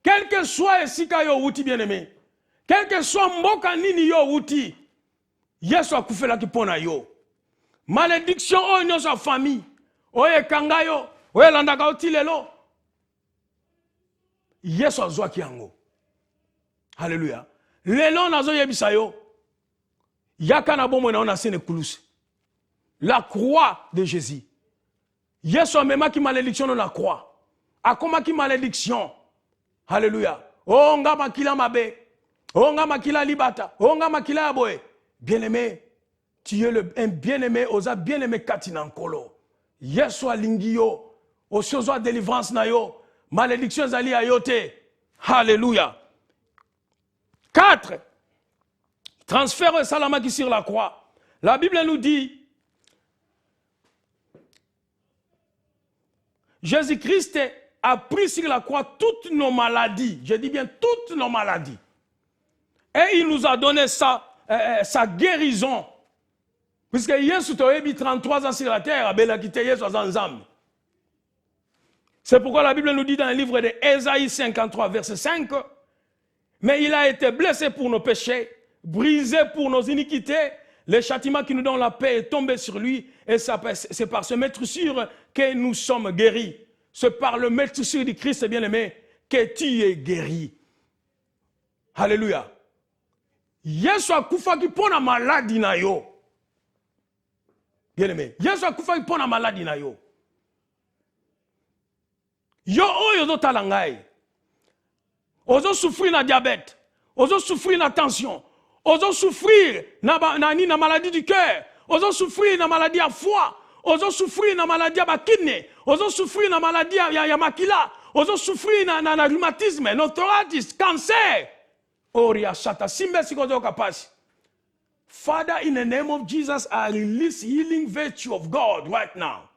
Quel que soit esika yo wuti bien-aimé, quel que soit mboka nini yo wuti, Yesu akufelaki pona yo. Malédiction oyo nyonso famille, oyo ekanga yo, oyo elandaka oti lelo. Yesu azwaki yango. Alléluia. Lelo nazo yebisa yo, yaka na bomoi na ona sene kulusi. La croix de Jésus. Yesu amemaki malédiction na la croix. Akomaki malédiction. Alléluia. Oh nga makila mabe. Oh nga makila libata. Oh nga makila aboe. Bien-aimé, tu es un bien-aimé, osa bien-aimé katina nkolo. Yesu alingi yo. Osyozo délivrance na yo. Malédiction zali ayote. Alléluia. 4. Transfert salamaki sur la croix. La Bible nous dit Jésus-Christ a pris sur la croix toutes nos maladies. Je dis bien toutes nos maladies. Et il nous a donné sa guérison. Puisque Yesu toyebi 33 ans sur la terre, c'est pourquoi la Bible nous dit dans le livre de Ésaïe 53, verset 5, mais il a été blessé pour nos péchés, brisé pour nos iniquités. Le châtiment qui nous donne la paix est tombé sur lui. Et c'est par ce maître sûr que nous sommes guéris. C'est par le maître sûr du Christ bien-aimé que tu es guéri. Alléluia. Yesu akufaki pona maladie na yo. Bien-aimé. Yesu akufaki pona maladie na yo. Yo oyo zo talangai. Ozo souffrir na diabète. Ozo souffrir na tension. Ozo souffrir na maladie du cœur. Ozo souffrir na maladie à foie. Ozo souffrir na maladie à kidney. Ozo souffrir na maladie à makila. Ozo souffrir na rhumatisme, notoritis, cancer. Oria shata simbe sikozo kapasi. Father, in the name of Jesus, I release healing virtue of God right now.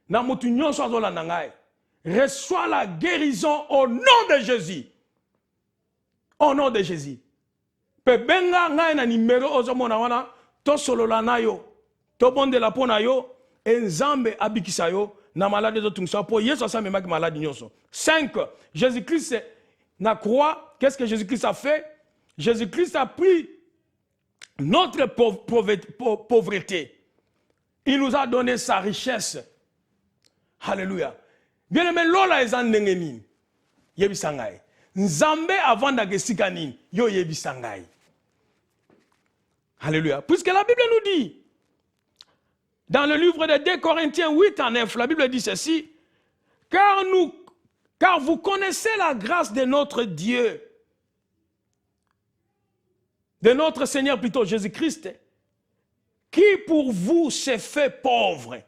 Na mutu nyonso azolanda ngai. Reçois la guérison au nom de Jésus. Au nom de Jésus. Pe benga ngai na numéro ozomona wana to solola na yo. To bondela pona yo enzambe abikisa yo na malade zo tungsa po Yesu asa memaki malade nyonso. 5. Jésus-Christ na croix, qu'est-ce que Jésus-Christ a fait? Jésus-Christ a pris notre pauvreté. Il nous a donné sa richesse. Alléluia. Bien aimé, lola ezan ndengeni. Yebisangai. Nzambe avant d'agesika nini. Yo yebisangai. Alléluia. Puisque la Bible nous dit, dans le livre de 2 Corinthiens 8 en 9, la Bible dit ceci, car vous connaissez la grâce de notre Dieu, de notre Seigneur plutôt Jésus-Christ, qui pour vous s'est fait pauvre,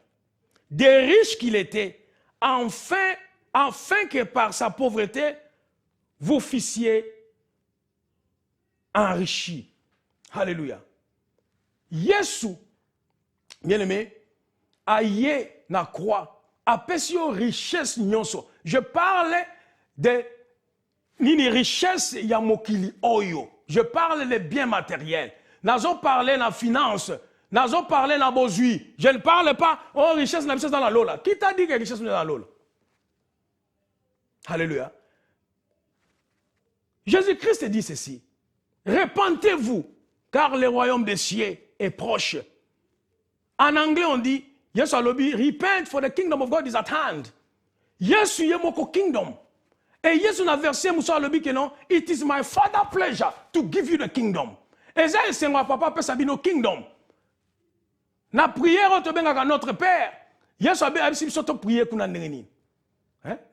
des riches qu'il était, afin que par sa pauvreté, vous fussiez enrichis. Alléluia. Yesu, bien aimé, aïe na croix, apesio richesse nyonso. Je parle de nini richesse ya mokili oyo. Je parle des biens matériels. Nazo parler la finance. Nazo parler la bozui. Je ne parle pas, oh richesse dans la lola. Qui t'a dit que richesse dans la lola? Alléluia. Jésus-Christ dit ceci. Repentez-vous, car le royaume des cieux est proche. En anglais, on dit, yes, repent for the kingdom of God is at hand. Yes, yemoko kingdom. Et yes, on a versé Moussa Lobi que non, it is my father pleasure to give you the kingdom. Et ça, c'est moi, papa, peut s'abino kingdom. Na prière, on te benga notre Père. Yes, on a dit, surtout prier pour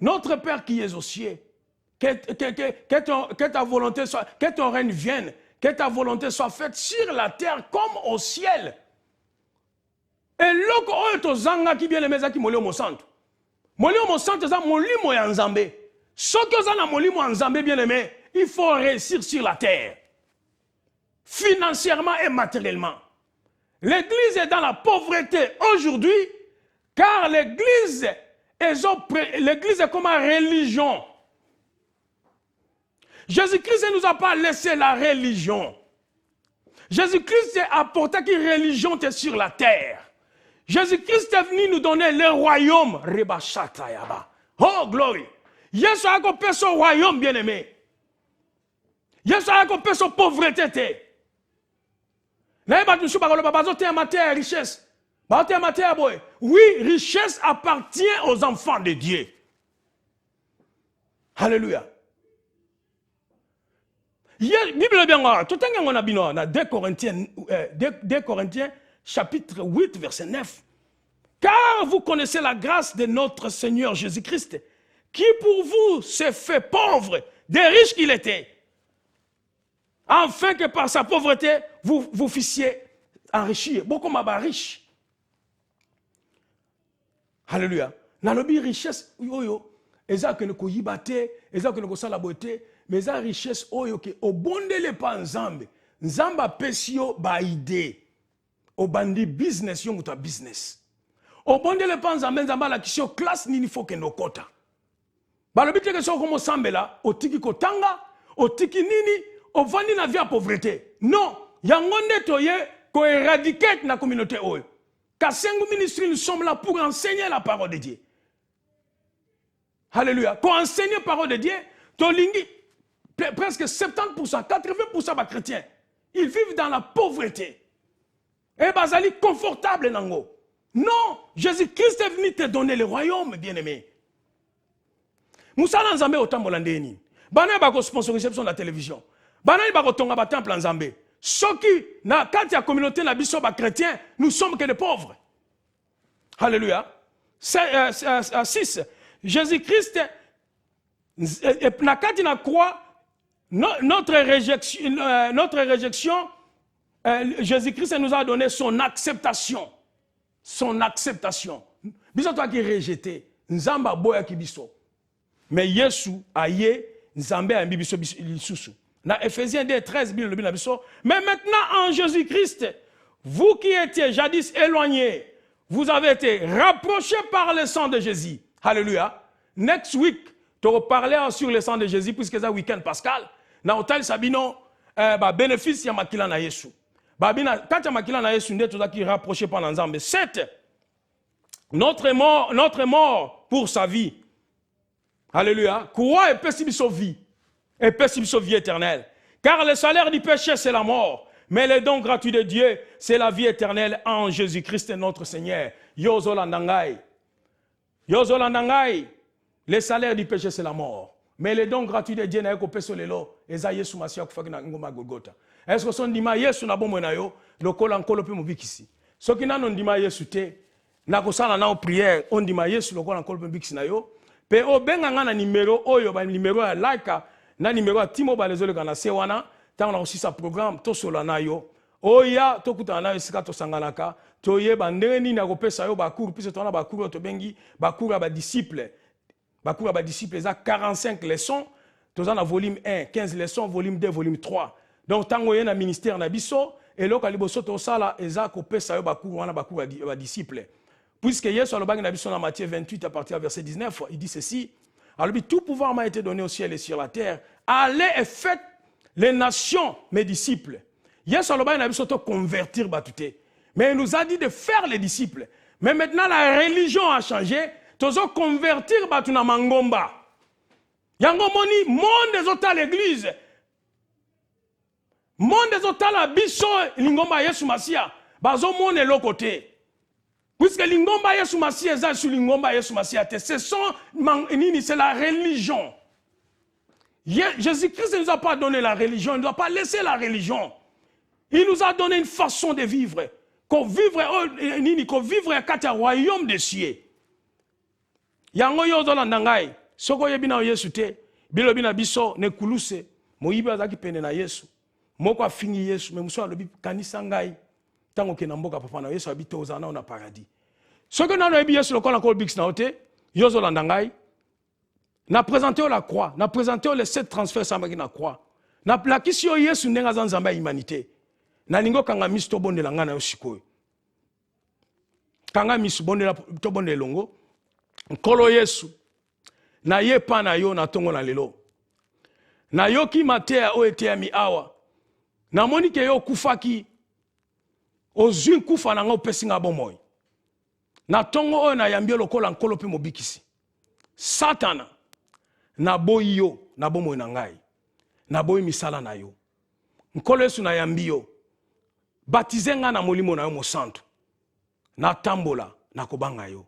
notre Père qui est aux cieux. Que ta volonté soit, que ton règne vienne, que ta volonté soit faite sur la terre comme au ciel. Et loko oyo tozanga ki bien aimé zaki molimo santo. Molimo santo za molimo ya nzambe. Soki oza na molimo ya nzambe bien aimé, il faut réussir sur la terre. Financièrement et matériellement. L'église est dans la pauvreté aujourd'hui, car l'église est comme une religion. Jésus-Christ ne nous a pas laissé la religion. Jésus-Christ a apporté une religion sur la terre. Jésus-Christ est venu nous donner le royaume. Oh, glory. Yesu a coupé son royaume, bien-aimé. Yesu a coupé son pauvreté. Oui, richesse appartient aux enfants de Dieu. Alléluia. Bible bien, tout le temps, dans 2 Corinthiens, chapitre 8, verset 9. Car vous connaissez la grâce de notre Seigneur Jésus-Christ, qui pour vous s'est fait pauvre, des riches qu'il était, afin que par sa pauvreté, vous fussiez enrichis. Beaucoup m'aba riche. Alléluia. Dans le richesse, eza que nous koyibate, eza que nous kosala beauté, mais eza richesse oyo ke obondele pa nzambe. Nzamba pesio ba idée. Obandi business yo muta business. Obondele pa nzambe nzamba la kisio classe nini faut que no kota. Balobi te ke so komo sambela, otiki kotanga, otiki nini, ovandi na vie à pauvreté. Non, yangonde toye ko éradiquer na communauté oyo. Kasengu ministry, nous sommes là pour enseigner la parole de Dieu. Alléluia. Pour enseigner la parole de Dieu, presque 70%, 80% des chrétiens, ils vivent dans la pauvreté. Et bazali confortable nango. Non, Jésus-Christ est venu te donner le royaume, bien-aimé. Moussa Nzambe otambolandeni. Bana bako sponsorisation de la télévision. Bana bako tonga ba temple Nzambe. Soki na kati ya communauté na biso ba chrétien, nous sommes que des pauvres. Alléluia. 6. Jésus-Christ Et nakati na croix, notre réjection, Jésus-Christ nous a donné son acceptation. Son acceptation. Biso toi qui rejeté, nzamba boya ki biso. Mais Yesu aye nzambe a biso lisusu. Na Ephésiens 2:13 biso. Mais maintenant en Jésus-Christ, vous qui étiez jadis éloignés, vous avez été rapprochés par le sang de Jésus. Alléluia. Next week, tu vas parler sur le sang de Jésus puisque c'est un week-end pascal. Na hotel sabino bénéfice ya makila na Yesu. Babina kati makila na Yesu nde tozaki rapproché par nzambe. 7. Notre mort pour sa vie. Alléluia. Quoi est biso vie? Et biso vie éternelle. Car le salaire du péché c'est la mort, mais le don gratuit de Dieu c'est la vie éternelle en Jésus-Christ notre Seigneur. Yozo landangai. Yozo landangai. Le salaire du péché c'est la mort. Mais le don gratuit de Dieu n'a pas peso lelo. Eza Yesu Masia kufaki na ngoma Golgotha. Est-ce que son dima Yesu na bomo na yo lokola nkolo pe mobikisi. Soki nano ndima Yesu te na kosala na prière on dima Yesu lokola nkolo pe mobikisi na yo. Pe o benga ngana numéro oyo ba numéro ya like na numéro ya Timo balezole kana se wana tant na aussi sa programme to sola na yo. Oya to kutana na esika to sanganaka to yeba ndenge nini akopesa yo ba cours puisque to na ba cours to bengi ba cours ba disciple. Bakoura ba disciples, ils ont 45 leçons. Tous en volume 1, 15 leçons, volume 2, volume 3. Donc, tant qu'il y a un ministère na biso, et là, quand il y a tout ça, ils ont coupé ça, bakoura ba disciples. Puisque Yesu a na biso na Matthieu 28, à partir du verset 19, il dit ceci. Alors, tout pouvoir m'a été donné au ciel et sur la terre. Allez et faites les nations mes disciples. Yesu a na biso to convertir batouté. Mais il nous a dit de faire les disciples. Mais maintenant, la religion a changé. Tozo convertir batuna mangomba. Yango moni monde ezota l'église. Monde ezota la biso lingomba Yesu Masia. Bazo monde l'autre côté. Puisque lingomba Yesu Masia est sur lingomba Yesu Masia. Ce sont c'est la religion. Jésus-Christ ne nous a pas donné la religion, il ne nous a pas laissé la religion. Il nous a donné une façon de vivre. Qu'on vivre à royaume des cieux. Yango yozo landangai soko yebina Yesu te bilobi na biso ne kuluse moyibi azaki pene na Yesu moko afingi Yesu me muso alobi kanisa ngai tango ke na mboka papa na Yesu abite ozana na paradis soko nano yebi Yesu lokola ko bix na ote yozo landangai na présenter la croix na présenter les 7 transferts sambaki na croix na plakisi yo Yesu ndenga za nzamba humanité na lingo kanga misto bondela ngana yo sikoyo kanga miso bondela to bondela longo Nkolo Yesu na ye pa na yo na tongo na lelo na yo ki matea o ete ya mi awa na moni ke yo kufaki ozwi kufa na ngo pesinga bomoy na tongo o na yambio lokola nkolo pe mobikisi Satana na boyi yo na bomoy na ngai na boyi misala na yo nkolo Yesu na yambio baptize nga na molimo na yo mosantu na tambola na kobanga yo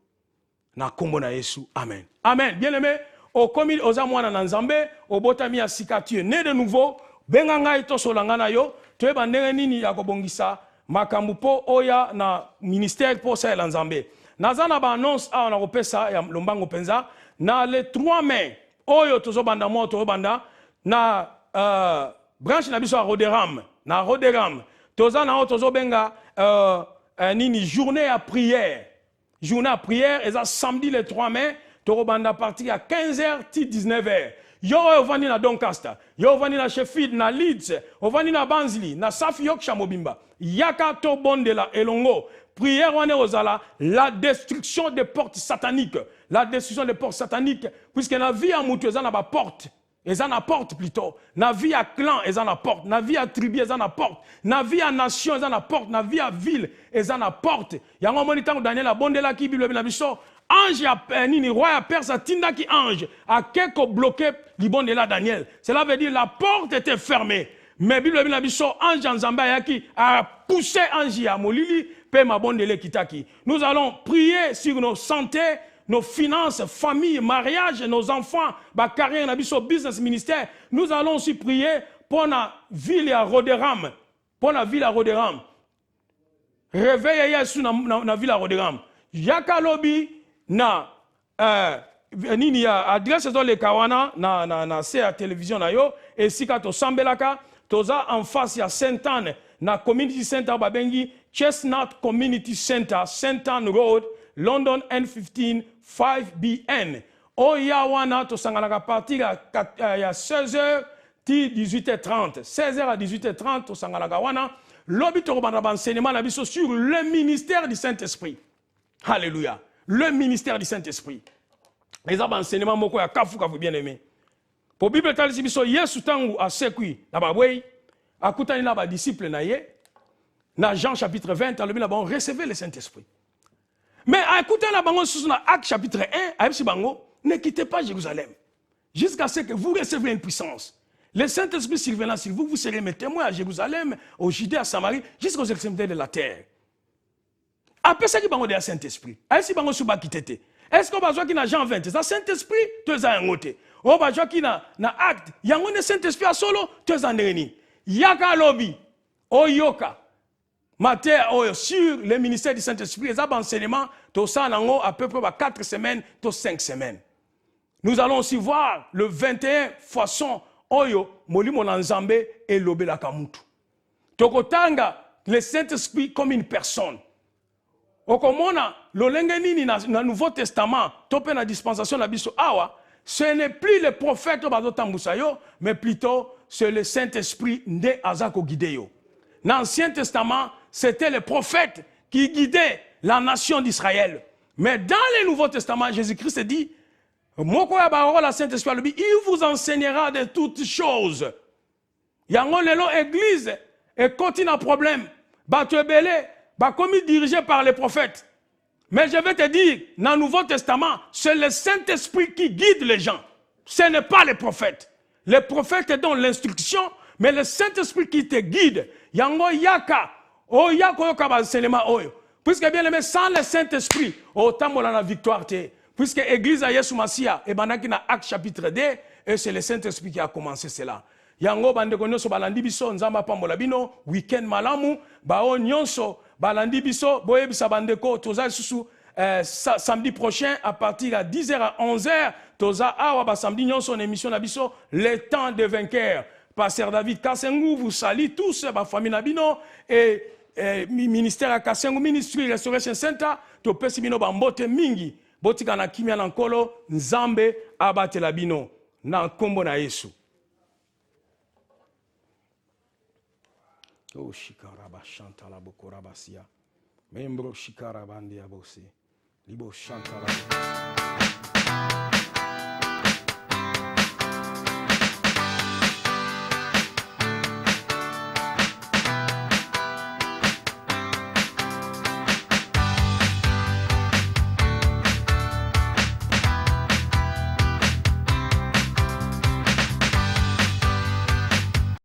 na kombo na Yesu. Amen. Amen. Bien-aimé, au komi oza mwana na nzambe, au botami ya sika tu es né de nouveau, benga ngai to solanga na yo, to eba ndenge nini ya kobongisa makambu po oya na ministère po sa ya nzambe. Nazana ba annonce a na kopesa ya lombango penza na le 3 mai oyo tozo banda moto banda na branche na biso a Roderam, na Roderam. Toza na tozo benga nini journée à prière. Journée à prière, et ça samedi le 3 mai, Torobanda à partir à 15h, 19h. Yo vani na Doncaster, yo vani na Sheffield, na Leeds, yo vani na Banzli, na Safi Yorkshire Mobimba. Yaka to bondela elongo. Prière wane ozala la destruction des portes sataniques. La destruction des portes sataniques, puisque na vie à mutu ezana ba porte. Ezana porte plutôt. Na vie à clan ezana porte. Na vie à tribu ezana porte. Na vie à nation ezana porte. Na vie à ville ezana porte. Yango moni tango Daniel a bondela ki Bible na biso. Ange a nini roi a persa tinda ki ange a quelque bloqué libondela Daniel. Cela veut dire la porte était fermée. Mais Bible na biso ange nzamba yaki a poussé ange à molili pe ma bondele kitaki. Nous allons prier sur nos santé, nos finances, famille, mariage, nos enfants, ma carrière, business, ministère. Nous allons aussi prier pour la ville à Roderam. Pour la ville à Roderam. Réveillez Yesu na ville à Roderam. Yaka lobi na nini ya adresse zo le kawana na se ya télévision na yo esika to sambelaka toza en face ya Saint-Anne na community center babengi Chestnut Community Center, Saint-Anne Road, London N15 5BN. Oya wana to sanganaka partir ya 16h ti 18h30. 16h à 18h30 to sanganaka wana lobi to bana enseignement na biso sur le ministère du Saint-Esprit. Alléluia. Le ministère du Saint-Esprit. Les enseignements moko ya kafu bien aimé. Pour Bible talisi biso Yesu tangu asekui na babwei akutani na ba disciple na ye na Jean chapitre 20 alobi na bango recevez le Saint-Esprit. Mais akutani na bango sous na Acte chapitre 1 ayebisi bango ne quittez pas Jérusalem jusqu'à ce que vous receviez une puissance. Le Saint-Esprit surviendra sur vous, vous serez mes témoins à Jérusalem, au Judée, à Samarie, jusqu'aux extrémités de la terre. Après ça, qui bango de Saint-Esprit. Est-ce bango suba kitete? Est-ce qu'on va jouer qui na Jean 20? C'est Saint-Esprit, tu es un côté. On va jouer qui na Acte. Yango ne Saint-Esprit à solo, tu es un dernier. Yaka lobby, oyoka. Matin, sur le ministère du Saint-Esprit, les enseignements, tout ça à peu près 4 semaines, 5 semaines. Nous allons aussi voir le 21 façon oyo molimo na nzambe et lobela kamutu. Tokotanga le Saint-Esprit comme une personne. Okomona lolenge nini na Nouveau Testament, topé na dispensation na biso awa, ce n'est plus le prophète bazotambusa yo, mais plutôt c'est le Saint-Esprit nde azako guide yo. Dans l'Ancien Testament, c'était le prophète qui guidait la nation d'Israël. Mais dans le Nouveau Testament, Jésus-Christ dit Moko ya barola Saint-Esprit il vous enseignera de toutes choses. Yango lelo église et continue un problème. Bato ebele, ba comme dirigé par les prophètes. Mais je vais te dire, dans le Nouveau Testament, c'est le Saint-Esprit qui guide les gens. Ce n'est pas les prophètes. Les prophètes te donnent l'instruction, mais le Saint-Esprit qui te guide. Yango yaka, o yako yoka ba enseignement oyo. Puisque bien aimé, sans le Saint-Esprit, autant la victoire te. Puisque l'église a Yesu Masia, et banaki na Acte chapitre 2, et c'est le Saint-Esprit qui a commencé cela. Yango bandeko nyonso balandi biso nzamba pambola bino weekend malamu bao nyonso balandi biso boyebisa bandeko toza susu samedi prochain à partir à 10h à 11h toza awa ba samedi nyonso na émission na biso le temps de vainqueur. Pasteur David Kassengu vous salue tous ba famille na bino et ministère à Kassengu Ministry Restoration Center to pesi bino ba mbote mingi. Botika na kimia na nkolo nzambe abatela bino na nkombo na Yesu. Oh shikaraba chanta la bokoraba sia. Membro shikaraba ndia bose. Libo chanta la.